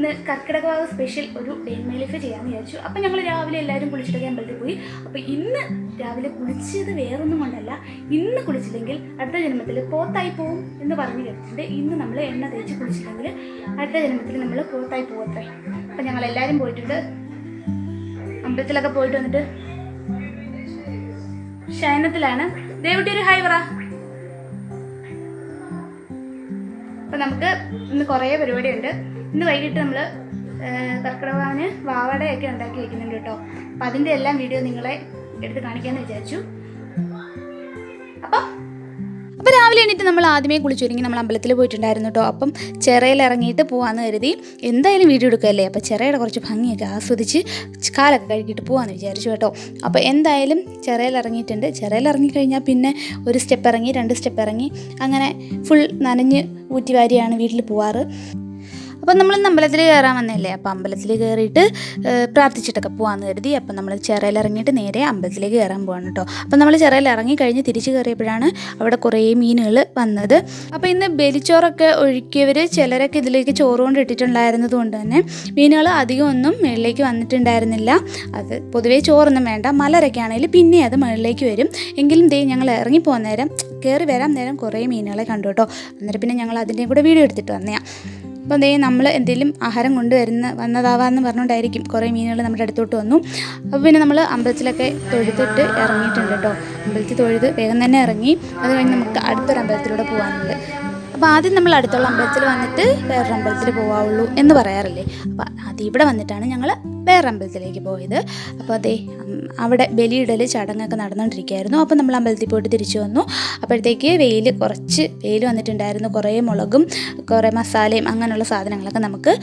ഇന്ന് കർക്കിടകവാവ് സ്പെഷ്യൽ ഒരു day in my life ചെയ്യാമെന്ന് വിചാരിച്ചു. അപ്പം ഞങ്ങൾ രാവിലെ എല്ലാവരും കുളിച്ചിട്ടൊക്കെ അമ്പലത്തിൽ പോയി. അപ്പോൾ ഇന്ന് രാവിലെ കുളിച്ചത് വേറൊന്നും കൊണ്ടല്ല, ഇന്ന് കുളിച്ചില്ലെങ്കിൽ അടുത്ത ജന്മത്തിൽ പോത്തായി പോവും എന്ന് പറഞ്ഞു കേട്ടിട്ടുണ്ട്. ഇന്ന് നമ്മൾ എണ്ണ തേച്ച് കുളിച്ചില്ലെങ്കിൽ അടുത്ത ജന്മത്തിൽ നമ്മൾ പോത്തായി പോകത്രേ. അപ്പം ഞങ്ങൾ എല്ലാവരും പോയിട്ടുണ്ട്, അമ്പലത്തിലൊക്കെ പോയിട്ട് വന്നിട്ട് ശയനത്തിലാണ്. ദേവുട്ടി ഒരു ഹായ് പറ. അപ്പം നമുക്ക് ഇന്ന് കുറേ പരിപാടിയുണ്ട്. ഇന്ന് വൈകിട്ട് നമ്മൾ കർക്കിടകവാവിന് വാവടയൊക്കെ ഉണ്ടാക്കി വയ്ക്കുന്നുണ്ട് കേട്ടോ. അപ്പം അതിൻ്റെ എല്ലാം വീഡിയോ നിങ്ങളെ എടുത്ത് കാണിക്കാമെന്ന് വിചാരിച്ചു. അപ്പോൾ രാവിലെ എണീറ്റ് നമ്മൾ ആദ്യമേ കുളിച്ചൊരുങ്ങി നമ്മൾ അമ്പലത്തിൽ പോയിട്ടുണ്ടായിരുന്നു കേട്ടോ. അപ്പം ചിറയിൽ ഇറങ്ങിയിട്ട് പോകാമെന്ന് കരുതി. എന്തായാലും വീഡിയോ എടുക്കുകയല്ലേ, അപ്പോൾ ചിറയുടെ കുറച്ച് ഭംഗിയൊക്കെ ആസ്വദിച്ച് കാലൊക്കെ കഴുകിയിട്ട് പോകാമെന്ന് വിചാരിച്ചു കേട്ടോ. അപ്പോൾ എന്തായാലും ചിറയിൽ ഇറങ്ങിയിട്ടുണ്ട്. ചിറയിൽ ഇറങ്ങിക്കഴിഞ്ഞാൽ പിന്നെ ഒരു സ്റ്റെപ്പ് ഇറങ്ങി, 2 സ്റ്റെപ്പ് ഇറങ്ങി, അങ്ങനെ ഫുൾ നനഞ്ഞ് ഊറ്റി വാരിയാണ് വീട്ടിൽ പോവാറ്. അപ്പം നമ്മൾ അമ്പലത്തിൽ കയറാൻ വന്നല്ലേ, അപ്പോൾ അമ്പലത്തിൽ കയറിയിട്ട് പ്രാർത്ഥിച്ചിട്ടൊക്കെ പോകാമെന്ന് കരുതി. അപ്പം നമ്മൾ ചിറയിൽ ഇറങ്ങിയിട്ട് നേരെ അമ്പലത്തിലേക്ക് കയറാൻ പോവാണ് കേട്ടോ. അപ്പം നമ്മൾ ചിറയിൽ ഇറങ്ങി കഴിഞ്ഞ് തിരിച്ച് കയറിയപ്പോഴാണ് അവിടെ കുറേ മീനുകൾ വന്നത്. അപ്പോൾ ഇന്ന് ബലിച്ചോറൊക്കെ ഒഴുക്കിയവർ ചിലരൊക്കെ ഇതിലേക്ക് ചോറ് കൊണ്ട് ഇട്ടിട്ടുണ്ടായിരുന്നത് കൊണ്ട് തന്നെ മീനുകൾ അധികം ഒന്നും മുകളിലേക്ക് വന്നിട്ടുണ്ടായിരുന്നില്ല. അത് പൊതുവേ ചോറൊന്നും വേണ്ട, മലരൊക്കെ ആണെങ്കിൽ പിന്നെ അത് മുകളിലേക്ക് വരും. എങ്കിലും ഞങ്ങൾ ഇറങ്ങിപ്പോകുന്ന നേരം, കയറി വരാൻ നേരം കുറേ മീനുകളെ കണ്ടു കേട്ടോ. അന്നേരം പിന്നെ ഞങ്ങൾ അതിൻ്റെയും കൂടെ വീഡിയോ എടുത്തിട്ട് വന്നതാണ്. അപ്പോൾ നമ്മൾ എന്തെങ്കിലും ആഹാരം വന്നതാവാമെന്ന് പറഞ്ഞുകൊണ്ടായിരിക്കും കുറേ മീനുകൾ നമ്മുടെ അടുത്തോട്ട് വന്നു. അപ്പോൾ പിന്നെ നമ്മൾ അമ്പലത്തിലൊക്കെ തൊഴുതിട്ട് ഇറങ്ങിയിട്ടുണ്ട് കേട്ടോ. അമ്പലത്തിൽ തൊഴുത് വേഗം തന്നെ ഇറങ്ങി. അത് കഴിഞ്ഞ് നമുക്ക് അടുത്തൊരു അമ്പലത്തിലൂടെ പോകാനുണ്ട്. അപ്പോൾ ആദ്യം നമ്മൾ അടുത്തുള്ള അമ്പലത്തിൽ വന്നിട്ട് വേറൊരു അമ്പലത്തിൽ പോകാവുള്ളൂ എന്ന് പറയാറില്ലേ. അപ്പോൾ അതിവിടെ വന്നിട്ടാണ് ഞങ്ങൾ വേറെ അമ്പലത്തിലേക്ക് പോയത്. അപ്പോൾ അവിടെ ബലിയിടൽ ചടങ്ങൊക്കെ നടന്നുകൊണ്ടിരിക്കുകയായിരുന്നു. അപ്പോൾ നമ്മൾ അമ്പലത്തിൽ പോയിട്ട് തിരിച്ചു വന്നു. അപ്പോഴത്തേക്ക് കുറച്ച് വെയിൽ വന്നിട്ടുണ്ടായിരുന്നു. കുറേ മുളകും കുറേ മസാലയും അങ്ങനെയുള്ള സാധനങ്ങളൊക്കെ നമുക്ക്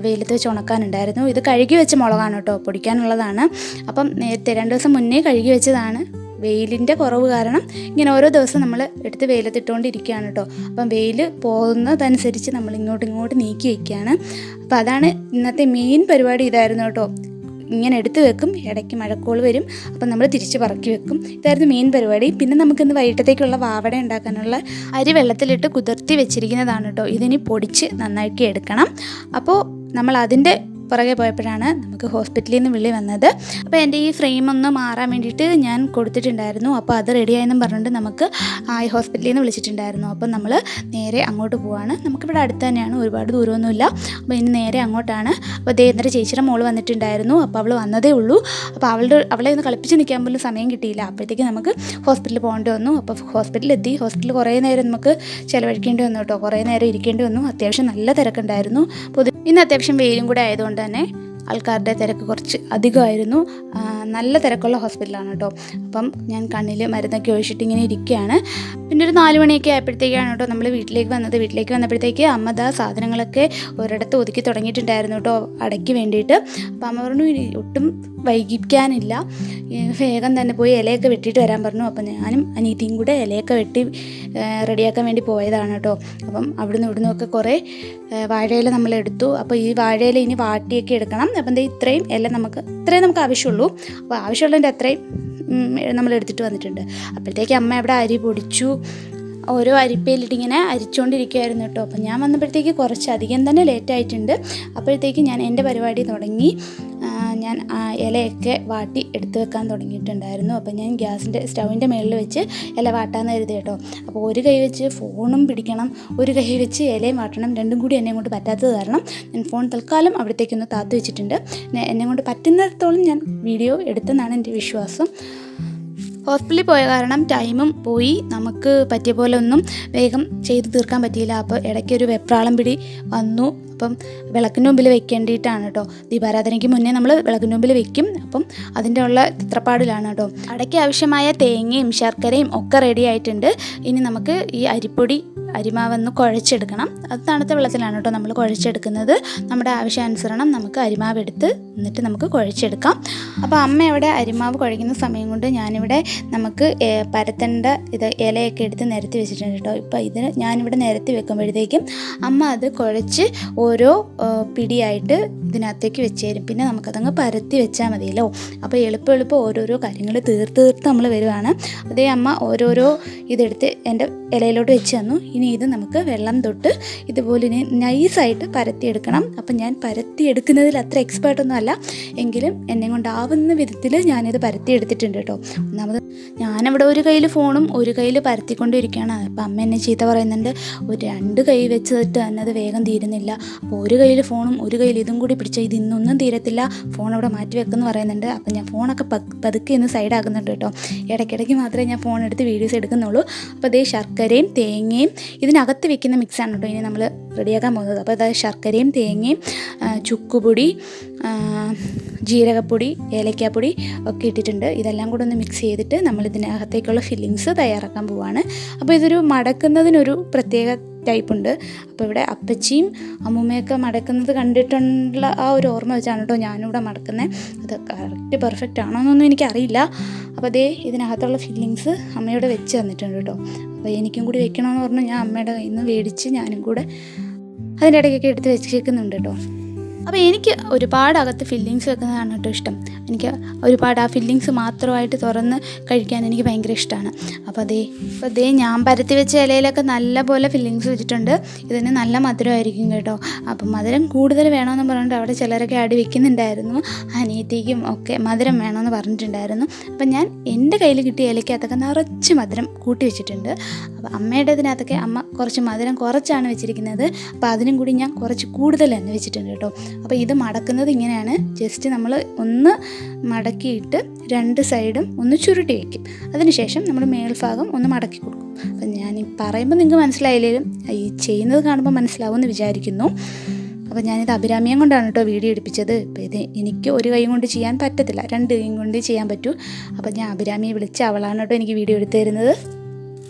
വെയിലത്ത് വെച്ച് ഉണക്കാനുണ്ടായിരുന്നു. ഇത് കഴുകി വെച്ച മുളകാണ് കേട്ടോ, പൊടിക്കാനുള്ളതാണ്. അപ്പം നേരത്തെ 2 ദിവസം മുന്നേ കഴുകി വെച്ചതാണ്. വെയിലിൻ്റെ കുറവ് കാരണം ഇങ്ങനെ ഓരോ ദിവസം നമ്മൾ എടുത്ത് വെയിലത്തിട്ടുകൊണ്ടിരിക്കുകയാണ് കേട്ടോ. അപ്പം വെയിൽ പോകുന്നതനുസരിച്ച് നമ്മൾ ഇങ്ങോട്ട് നീക്കി വയ്ക്കുകയാണ്. അപ്പോൾ അതാണ് ഇന്നത്തെ മെയിൻ പരിപാടി. ഇതായിരുന്നു കേട്ടോ. ഇങ്ങനെ എടുത്ത് വെക്കും, ഇടയ്ക്ക് മഴക്കോൾ വരും, അപ്പം നമ്മൾ തിരിച്ച് പറക്കി വെക്കും. ഇതായിരുന്നു മെയിൻ പരിപാടി. പിന്നെ നമുക്കിന്ന് വൈകിട്ടത്തേക്കുള്ള വാവട ഉണ്ടാക്കാനുള്ള അരി വെള്ളത്തിലിട്ട് കുതിർത്തി വെച്ചിരിക്കുന്നതാണ് കേട്ടോ. ഇതിനി പൊടിച്ച് നന്നാക്കി എടുക്കണം. അപ്പോൾ നമ്മൾ അതിൻ്റെ പുറകെ പോയപ്പോഴാണ് നമുക്ക് ഹോസ്പിറ്റലിൽ നിന്ന് വിളി വന്നത്. അപ്പോൾ എൻ്റെ ഈ ഫ്രെയിം ഒന്ന് മാറാൻ വേണ്ടിയിട്ട് ഞാൻ കൊടുത്തിട്ടുണ്ടായിരുന്നു. അപ്പോൾ അത് റെഡിയായെന്നും പറഞ്ഞിട്ട് നമുക്ക് ഹോസ്പിറ്റലിൽ നിന്ന് വിളിച്ചിട്ടുണ്ടായിരുന്നു. അപ്പോൾ നമ്മൾ നേരെ അങ്ങോട്ട് പോവാണ്. നമുക്കിവിടെ അടുത്ത് തന്നെയാണ്, ഒരുപാട് ദൂരമൊന്നുമില്ല. അപ്പോൾ ഇനി നേരെ അങ്ങോട്ടാണ്. അപ്പോൾ ഇന്നലെ ചേച്ചിയുടെ മോള് വന്നിട്ടുണ്ടായിരുന്നു. അപ്പോൾ അവൾ വന്നതേ ഉള്ളൂ. അപ്പോൾ അവളെ ഒന്ന് കളിപ്പിച്ച് നിൽക്കാൻ പോലും സമയം കിട്ടിയില്ല. അപ്പോഴത്തേക്ക് നമുക്ക് ഹോസ്പിറ്റലിൽ പോകേണ്ടി വന്നു. അപ്പോൾ ഹോസ്പിറ്റലിൽ എത്തി. ഹോസ്പിറ്റലിൽ കുറേ നേരം നമുക്ക് ചിലവഴിക്കേണ്ടി വന്നു കേട്ടോ. കുറേ നേരം ഇരിക്കേണ്ടി വന്നു. അത്യാവശ്യം നല്ല തിരക്കുണ്ടായിരുന്നു. ഇന്ന് അത്യാവശ്യം വെയിലും കൂടെ ആയതുകൊണ്ട് തന്നെ ആൾക്കാരുടെ തിരക്ക് കുറച്ച് അധികമായിരുന്നു. നല്ല തിരക്കുള്ള ഹോസ്പിറ്റലാണ് കേട്ടോ. അപ്പം ഞാൻ കണ്ണിൽ മരുന്നൊക്കെ ഒഴിച്ചിട്ട് ഇങ്ങനെ ഇരിക്കുകയാണ്. പിന്നെ ഒരു 4 മണിയൊക്കെ ആയപ്പോഴത്തേക്കാണ് കേട്ടോ നമ്മൾ വീട്ടിലേക്ക് വന്നത്. വീട്ടിലേക്ക് വന്നപ്പോഴത്തേക്ക് അമ്മ സാധനങ്ങളൊക്കെ ഒരിടത്ത് ഒതുക്കി തുടങ്ങിയിട്ടുണ്ടായിരുന്നു കേട്ടോ, അടയ്ക്ക് വേണ്ടിയിട്ട്. അപ്പം അമ്മ പറഞ്ഞു ഒട്ടും വൈകിക്കാനില്ല, വേഗം തന്നെ പോയി ഇലയൊക്കെ വെട്ടിയിട്ട് വരാൻ പറഞ്ഞു. അപ്പം ഞാനും അനീതിയും കൂടെ ഇലയൊക്കെ വെട്ടി റെഡിയാക്കാൻ വേണ്ടി പോയതാണ് കേട്ടോ. അപ്പം ഇവിടുന്നും ഒക്കെ കുറേ വാഴയില നമ്മളെടുത്തു. അപ്പോൾ ഈ വാഴയില ഇനി വാട്ടിയൊക്കെ എടുക്കണം. അപ്പം ഇത്രയും നമുക്ക് ആവശ്യമുള്ളൂ. അപ്പോൾ ആവശ്യമുള്ളതിൻ്റെ അത്രയും നമ്മൾ എടുത്തിട്ട് വന്നിട്ടുണ്ട്. അപ്പോഴത്തേക്ക് അമ്മ അവിടെ അരി പൊടിച്ചു, ഓരോ അരിപ്പയിലിട്ട് ഇങ്ങനെ അരിച്ചുകൊണ്ടിരിക്കുകയായിരുന്നു കേട്ടോ. അപ്പം ഞാൻ വന്നപ്പോഴത്തേക്ക് കുറച്ചധികം തന്നെ ലേറ്റായിട്ടുണ്ട്. അപ്പോഴത്തേക്ക് ഞാൻ എൻ്റെ പരിപാടി തുടങ്ങി. ഞാൻ ഇലയൊക്കെ വാട്ടി എടുത്ത് വെക്കാൻ തുടങ്ങിയിട്ടുണ്ടായിരുന്നു. അപ്പം ഞാൻ സ്റ്റൗവിൻ്റെ മുകളിൽ വെച്ച് ഇല വാട്ടാന്ന് കരുതി കേട്ടോ. അപ്പോൾ ഒരു കൈ വെച്ച് ഫോണും പിടിക്കണം, ഒരു കൈ വെച്ച് ഇലയും വാട്ടണം. രണ്ടും കൂടി എന്നെ കൊണ്ട് പറ്റാത്തത് കാരണം ഞാൻ ഫോൺ തൽക്കാലം അവിടത്തേക്കൊന്ന് താത്തു വെച്ചിട്ടുണ്ട്. എന്നെ കൊണ്ട് പറ്റുന്നിടത്തോളം ഞാൻ വീഡിയോ എടുത്തെന്നാണ് എൻ്റെ വിശ്വാസം. ഹോസ്പിറ്റലിൽ പോയ കാരണം ടൈമും പോയി, നമുക്ക് പറ്റിയ പോലെ ഒന്നും വേഗം ചെയ്ത് തീർക്കാൻ പറ്റിയില്ല. അപ്പോൾ ഇടയ്ക്കൊരു വെപ്രാളം പിടി വന്നു. അപ്പം വിളക്കിന് മുമ്പിൽ വെക്കേണ്ടിയിട്ടാണ് കേട്ടോ. ദീപാരാധനയ്ക്ക് മുന്നേ നമ്മൾ വിളക്കിന് മുമ്പിൽ വെക്കും. അപ്പം അതിൻ്റെ ഉള്ള ചിത്രപ്പാടിലാണ് കേട്ടോ. അടയ്ക്ക് ആവശ്യമായ തേങ്ങയും ശർക്കരയും ഒക്കെ റെഡി ആയിട്ടുണ്ട്. ഇനി നമുക്ക് ഈ അരിമാവൊന്ന് കുഴച്ചെടുക്കണം. അത് തണുത്ത വെള്ളത്തിലാണ് കേട്ടോ നമ്മൾ കുഴച്ചെടുക്കുന്നത്. നമ്മുടെ ആവശ്യാനുസരണം നമുക്ക് അരിമാവ് എടുത്ത് എന്നിട്ട് നമുക്ക് കുഴച്ചെടുക്കാം. അപ്പോൾ അമ്മ ഇവിടെ അരിമാവ് കുഴയ്ക്കുന്ന സമയം കൊണ്ട് ഞാനിവിടെ നമുക്ക് പരത്തേണ്ട ഇലയൊക്കെ എടുത്ത് നിരത്തി വെച്ചിട്ടുണ്ട് കേട്ടോ. ഇപ്പോൾ ഞാനിവിടെ നിരത്തി വെക്കുമ്പോഴത്തേക്കും അമ്മ അത് കുഴച്ച് ഓരോ പിടിയായിട്ട് ഇതിനകത്തേക്ക് വെച്ച് തരും. പിന്നെ നമുക്കതങ്ങ് പരത്തി വെച്ചാൽ മതിയല്ലോ. അപ്പോൾ എളുപ്പം ഓരോരോ കാര്യങ്ങൾ തീർത്ത് നമ്മൾ വരുവാണ്. അതേ അമ്മ ഓരോരോ ഇതെടുത്ത് എൻ്റെ ഇലയിലോട്ട് വെച്ച് തന്നു. ഇനി ഇത് നമുക്ക് വെള്ളം തൊട്ട് ഇതുപോലെ നൈസായിട്ട് പരത്തിയെടുക്കണം. അപ്പം ഞാൻ പരത്തിയെടുക്കുന്നതിൽ അത്ര എക്സ്പേർട്ടൊന്നും അല്ല, എങ്കിലും എന്നെ കൊണ്ടാവുന്ന വിധത്തിൽ ഞാനിത് പരത്തിയെടുത്തിട്ടുണ്ട് കേട്ടോ. ഒന്നാമത് ഞാനവിടെ ഒരു കയ്യിൽ ഫോണും ഒരു കയ്യിൽ പരത്തിക്കൊണ്ടിരിക്കുകയാണ്. അപ്പം അമ്മ എന്നെ ചീത്ത പറയുന്നുണ്ട്, ഒരു 2 കൈ വെച്ചിട്ട് തന്നെ അത് വേഗം തീരുന്നില്ല. അപ്പോൾ ഒരു കയ്യിൽ ഫോണും ഒരു കയ്യിൽ ഇതും കൂടി പിടിച്ചാൽ ഇത് ഇന്നൊന്നും തീരത്തില്ല, ഫോൺ അവിടെ മാറ്റി വെക്കുമെന്ന് പറയുന്നുണ്ട്. അപ്പം ഞാൻ ഫോണൊക്കെ പതുക്കെ ഇന്ന് സൈഡാക്കുന്നുണ്ട് കേട്ടോ. ഇടയ്ക്കിടയ്ക്ക് മാത്രമേ ഞാൻ ഫോൺ എടുത്ത് വീഡിയോസ് എടുക്കുന്നുള്ളൂ. അപ്പോൾ അതേ ശർക്കരയും തേങ്ങയും ഇതിനകത്ത് വെക്കുന്ന മിക്സാണ് കേട്ടോ ഇനി നമ്മൾ റെഡിയാക്കാൻ പോകുന്നത്. അപ്പോൾ അതായത് ശർക്കരയും തേങ്ങയും ചുക്കുപൊടി, ജീരകപ്പൊടി, ഏലക്കാപ്പൊടി ഒക്കെ ഇട്ടിട്ടുണ്ട്. ഇതെല്ലാം കൂടെ ഒന്ന് മിക്സ് ചെയ്തിട്ട് നമ്മൾ ഇതിനകത്തേക്കുള്ള ഫില്ലിങ്സ് തയ്യാറാക്കാൻ പോവുകയാണ്. അപ്പോൾ ഇതൊരു മടക്കുന്നതിനൊരു പ്രത്യേക ടൈപ്പുണ്ട്. അപ്പോൾ ഇവിടെ അപ്പച്ചിയും അമ്മൂമ്മയൊക്കെ മടക്കുന്നത് കണ്ടിട്ടുള്ള ആ ഒരു ഓർമ്മ വെച്ചാണ് കേട്ടോ ഞാനിവിടെ മടക്കുന്നത്. അത് കറക്റ്റ് പെർഫെക്റ്റ് ആണോ എന്നൊന്നും എനിക്കറിയില്ല. അപ്പോൾ അതേ ഇതിനകത്തുള്ള ഫില്ലിങ്സ് അമ്മയോട് വെച്ച് തന്നിട്ടുണ്ട് കേട്ടോ. അപ്പോൾ എനിക്കും കൂടി വെക്കണമെന്ന് പറഞ്ഞ് ഞാൻ അമ്മയുടെ കയ്യിൽ നിന്ന് മേടിച്ച് ഞാനും കൂടെ അതിൻ്റെ ഇടയ്ക്കൊക്കെ എടുത്ത് വെച്ചേക്കുന്നുണ്ട് കേട്ടോ. അപ്പോൾ എനിക്ക് ഒരുപാട് അകത്ത് ഫില്ലിങ്സ് വെക്കുന്നതാണ് കേട്ടോ ഇഷ്ടം. എനിക്ക് ഒരുപാട് ആ ഫില്ലിങ്സ് മാത്രമായിട്ട് തുറന്ന് കഴിക്കാൻ എനിക്ക് ഭയങ്കര ഇഷ്ടമാണ്. അപ്പോൾ അതേ ഞാൻ പരത്തി വെച്ച ഇലയിലൊക്കെ നല്ല പോലെ ഫില്ലിങ്സ് വെച്ചിട്ടുണ്ട്. ഇതിന് നല്ല മധുരമായിരിക്കും കേട്ടോ. അപ്പം മധുരം കൂടുതൽ വേണമെന്ന് പറഞ്ഞിട്ട് അവിടെ ചിലരൊക്കെ അടി വെക്കുന്നുണ്ടായിരുന്നു. അനിയത്തിക്കും ഒക്കെ മധുരം വേണമെന്ന് പറഞ്ഞിട്ടുണ്ടായിരുന്നു. അപ്പം ഞാൻ എൻ്റെ കയ്യിൽ കിട്ടിയ ഇലയ്ക്കകത്തൊക്കെ നിറച്ച് മധുരം കൂട്ടി വെച്ചിട്ടുണ്ട്. അപ്പോൾ അമ്മയുടെ ഇതിനകത്തൊക്കെ അമ്മ കുറച്ച് മധുരം കുറച്ചാണ് വെച്ചിരിക്കുന്നത്. അപ്പോൾ അതിനും കൂടി ഞാൻ കുറച്ച് കൂടുതൽ തന്നെ വെച്ചിട്ടുണ്ട് കേട്ടോ. അപ്പോൾ ഇത് മടക്കുന്നത് ഇങ്ങനെയാണ്. ജസ്റ്റ് നമ്മൾ ഒന്ന് മടക്കിയിട്ട് 2 സൈഡും ഒന്ന് ചുരുട്ടി വയ്ക്കും. അതിനുശേഷം നമ്മൾ മേൽഭാഗം ഒന്ന് മടക്കി കൊടുക്കും. അപ്പം ഞാൻ ഈ പറയുമ്പോൾ നിങ്ങൾക്ക് മനസ്സിലായില്ലെങ്കിലും ഈ ചെയ്യുന്നത് കാണുമ്പോൾ മനസ്സിലാവുമെന്ന് വിചാരിക്കുന്നു. അപ്പോൾ ഞാനിത് അഭിരാമിയം കൊണ്ടാണ് കേട്ടോ വീഡിയോ എടുപ്പിച്ചത്. അപ്പോൾ ഇത് എനിക്ക് ഒരു കൈ കൊണ്ട് ചെയ്യാൻ പറ്റത്തില്ല, 2 കൈ കൊണ്ട് ചെയ്യാൻ പറ്റൂ. അപ്പോൾ ഞാൻ അഭിരാമിയെ വിളിച്ച് അവളാണ് കേട്ടോ എനിക്ക് വീഡിയോ എടുത്തു തരുന്നത്.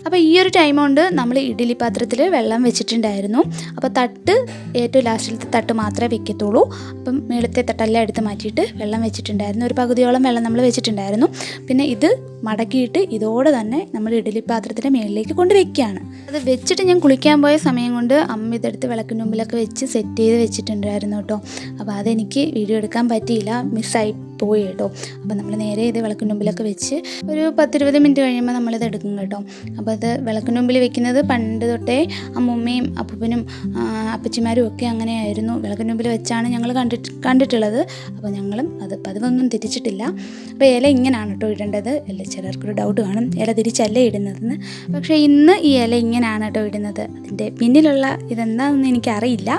അപ്പോൾ ഈ ഒരു ടൈം കൊണ്ട് നമ്മൾ ഇഡ്ഡലി പാത്രത്തിൽ വെള്ളം വെച്ചിട്ടുണ്ടായിരുന്നു. അപ്പോൾ തട്ട് ഏറ്റവും ലാസ്റ്റിലത്തെ തട്ട് മാത്രമേ വെക്കത്തുള്ളൂ. അപ്പം മേളത്തെ തട്ടെല്ലാം എടുത്ത് മാറ്റിയിട്ട് വെള്ളം വെച്ചിട്ടുണ്ടായിരുന്നു. ഒരു പകുതിയോളം വെള്ളം നമ്മൾ വെച്ചിട്ടുണ്ടായിരുന്നു. പിന്നെ ഇത് മടക്കിയിട്ട് ഇതോടെ തന്നെ നമ്മൾ ഇഡ്ഡലി പാത്രത്തിൻ്റെ മേളിലേക്ക് കൊണ്ട് വെക്കുകയാണ്. അത് വെച്ചിട്ട് ഞാൻ കുളിക്കാൻ പോയ സമയം കൊണ്ട് അമ്മ ഇതെടുത്ത് വിളക്കിൻ്റെ മുമ്പിലൊക്കെ വെച്ച് സെറ്റ് ചെയ്ത് വെച്ചിട്ടുണ്ടായിരുന്നു കേട്ടോ. അപ്പോൾ അതെനിക്ക് വീഡിയോ എടുക്കാൻ പറ്റിയില്ല, മിസ്സായി പോയി കേട്ടോ. അപ്പോൾ നമ്മൾ നേരെ ഇത് വിളക്കിൻ്റെ മുമ്പിലൊക്കെ വെച്ച് ഒരു 10-20 മിനിറ്റ് കഴിയുമ്പോൾ നമ്മളിത് എടുക്കും കേട്ടോ. അപ്പോൾ അത് വിളക്കിൻ്റെ മുമ്പിൽ വെക്കുന്നത് പണ്ട് തൊട്ടേ അമ്മൂമ്മയും അപ്പൂപ്പനും അപ്പച്ചിമാരും ഒക്കെ അങ്ങനെയായിരുന്നു. വിളക്കിൻ്റെ മുമ്പിൽ വെച്ചാണ് ഞങ്ങൾ കണ്ടിട്ടുള്ളത്. അപ്പോൾ ഞങ്ങളും അത് പതിവൊന്നും തിരിച്ചിട്ടില്ല. അപ്പോൾ ഇല ഇങ്ങനെയാണ് കേട്ടോ ഇടേണ്ടത്. ചിലർക്കൊരു ഡൗട്ട് കാണും ഇല തിരിച്ചല്ല ഇടുന്നതെന്ന്. പക്ഷേ ഇന്ന് ഈ ഇല ഇങ്ങനെയാണ് കേട്ടോ ഇടുന്നത്. അതിൻ്റെ പിന്നിലുള്ള ഇതെന്താണെന്ന് എനിക്കറിയില്ല.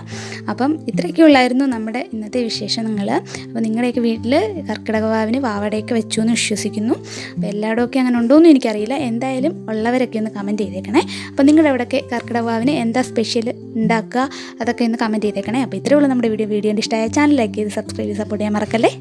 അപ്പം ഇത്രയൊക്കെ ഉള്ളായിരുന്നു നമ്മുടെ ഇന്നത്തെ വിശേഷങ്ങൾ. അപ്പോൾ നിങ്ങളുടെയൊക്കെ വീട്ടിൽ കർക്കിടക വാവിന് വാവടയൊക്കെ വെച്ചു എന്ന് വിശ്വസിക്കുന്നു. അപ്പോൾ എല്ലായിടമൊക്കെ അങ്ങനെ ഉണ്ടോയെന്നും എനിക്കറിയില്ല. എന്തായാലും ഉള്ളവരൊക്കെ ഒന്ന് കമൻറ്റ് ചെയ്തേക്കണേ. അപ്പോൾ നിങ്ങളുടെ അവിടെയൊക്കെ കർക്കിടക വാവിന് എന്താ സ്പെഷ്യൽ ഉണ്ടാക്കുക അതൊക്കെ ഒന്ന് കമൻറ്റ് ചെയ്തേക്കണേ. അപ്പോൾ ഇത്രയേ ഉള്ളൂ നമ്മുടെ വീഡിയോ. ഇഷ്ടമായ ചാനൽ ലൈക്ക് ചെയ്ത് സബ്സ്ക്രൈബ് ചെയ്ത് സപ്പോർട്ട് ചെയ്യാൻ മറക്കല്ലേ.